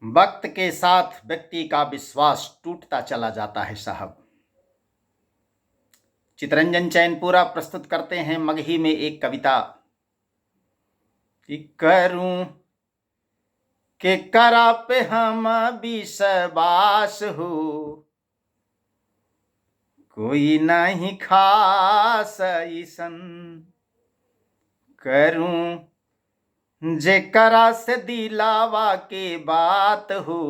वक्त के साथ व्यक्ति का विश्वास टूटता चला जाता है साहब। चितरंजन चैनपुरा प्रस्तुत करते हैं मगही में एक कविता कि करूं के करा पे हम विश्वास हो, कोई नहीं खास ऐसन। करूं जेकरा से दिलावा के बात हो,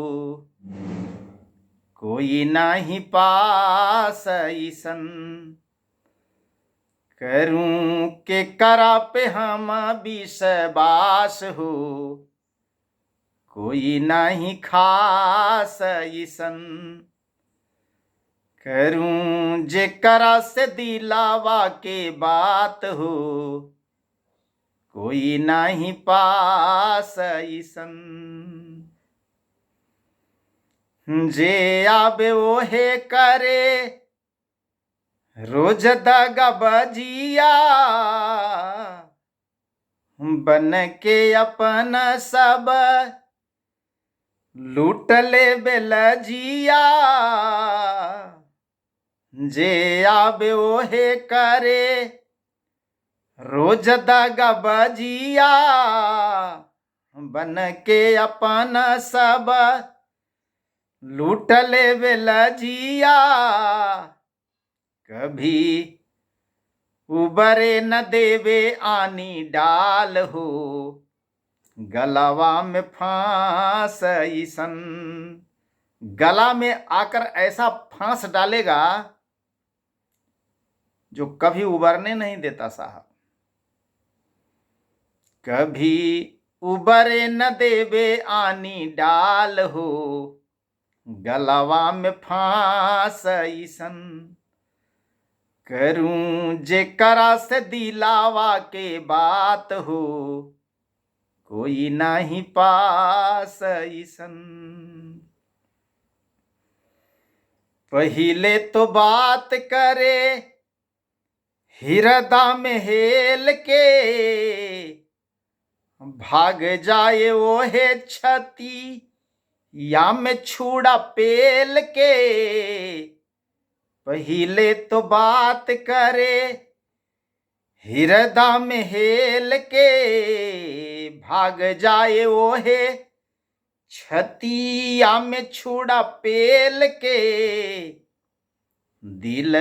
कोई नहीं पास ऐसन। करूं के करा पे हम विश्वास हो, कोई नहीं खास ऐसन। करूं जेकरा से दिलावा के बात हो, कोई नहीं पास ऐसन। जे आबे ओहे करे रोज दगाबाजिया, बन के अपन सब लूट ले बेलजिया। जे आबे ओहे करे रोज दगाबाजिया, बन के अपन सब लूट ले बेलजिया। कभी उबरे न देवे आनी डाल हो, गलावा में फांस ऐसन। गला में आकर ऐसा फांस डालेगा जो कभी उबरने नहीं देता साहब। कभी उबरे न देवे आनी डाल हो, गलावा में फांस ऐसन। करूं जेकरा से दिलावा के बात हो, कोई नहीं पास ऐसन। पहिले तो बात करे हृदय में हेल के, भाग जाए ओहे छती या में छुड़ा पेल के। पहिले तो बात करे हृदय में हेल के, भाग जाए ओहे छतिया में छुड़ा पेल के। दिल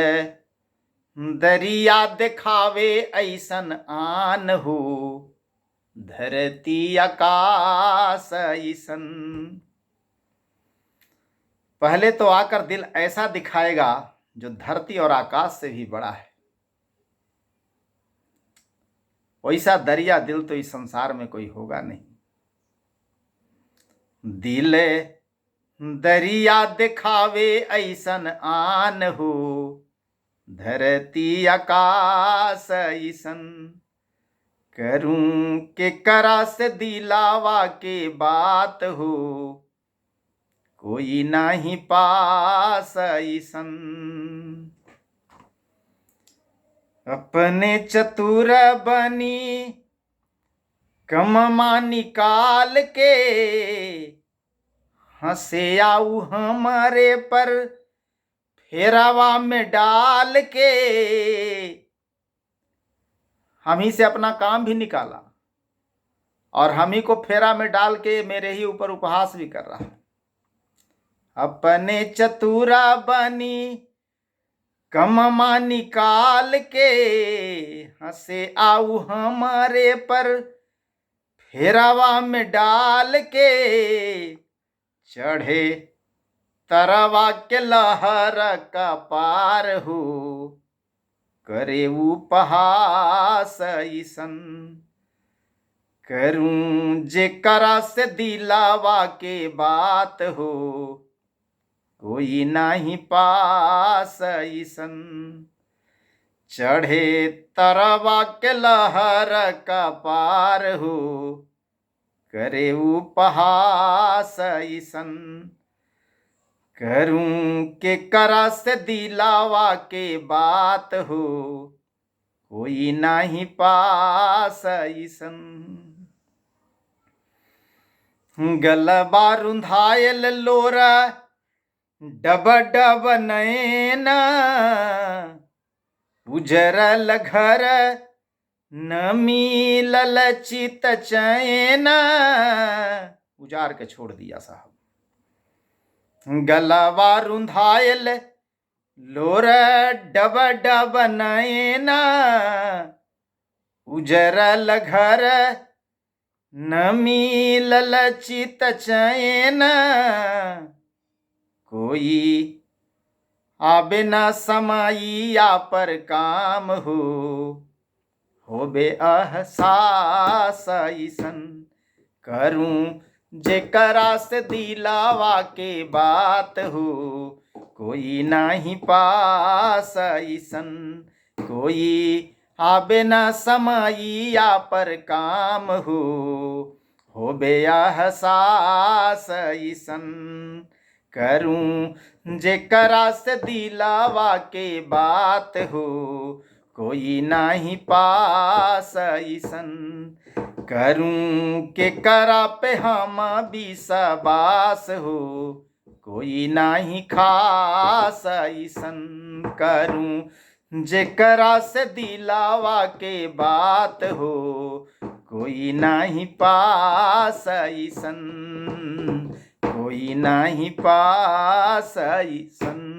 दरिया दिखावे ऐसन आन हो, धरती आकाश ऐसन। पहले तो आकर दिल ऐसा दिखाएगा जो धरती और आकाश से भी बड़ा है। वैसा दरिया दिल तो इस संसार में कोई होगा नहीं। दिल दरिया दिखावे ऐसन आन हो, धरती आकाश ऐसन। करूं के करा से दिलावा के बात हो, कोई नहीं पास ऐसन। अपने चतुर बनी कममा निकाल के, हंसे आऊ हमारे पर फेरावा में डाल के। हम ही से अपना काम भी निकाला और हम ही को फेरा में डाल के मेरे ही ऊपर उपहास भी कर रहा। अपने चतुरा बनी कममा निकाल के, हंसे आऊ हमारे पर फेरावा में डाल के। चढ़े तरवा के लहर का पार हो, करे उपहास ऐसन। करूं जेकरा से दिलावा के बात हो, कोई नहीं पास ऐसन। चढ़े तरवा के लहर का पार हो, करे उपहास ऐसन। करूं के करा से दिलावा के बात हो, कोई नहीं पास ऐसन। गलबा रुंधायल लोरा डब डब नैन उजरल घर न मिलल चित चैन। उजार के छोड़ दिया साहब। गलबा रुंधायल लोर डब डब नैन उजरल घर न मिलल चित चैन। कोई आबे न समैया पर काम होबे अहसास ऐसन करूं जेकरा से दिलावा के बात हो। कोई नहीं पास ऐसन कोई आबे न समैया पर काम होबे एहसास ऐसन करूं जेकरा से दिलावा के बात हो। कोई नहीं पास ऐसन करूं के करा पे हम विश्वास हो। कोई नहीं खास ऐसन करूं जेकरा से दिलावा के बात हो। कोई नहीं पास ऐसन कोई नहीं पास ऐसन।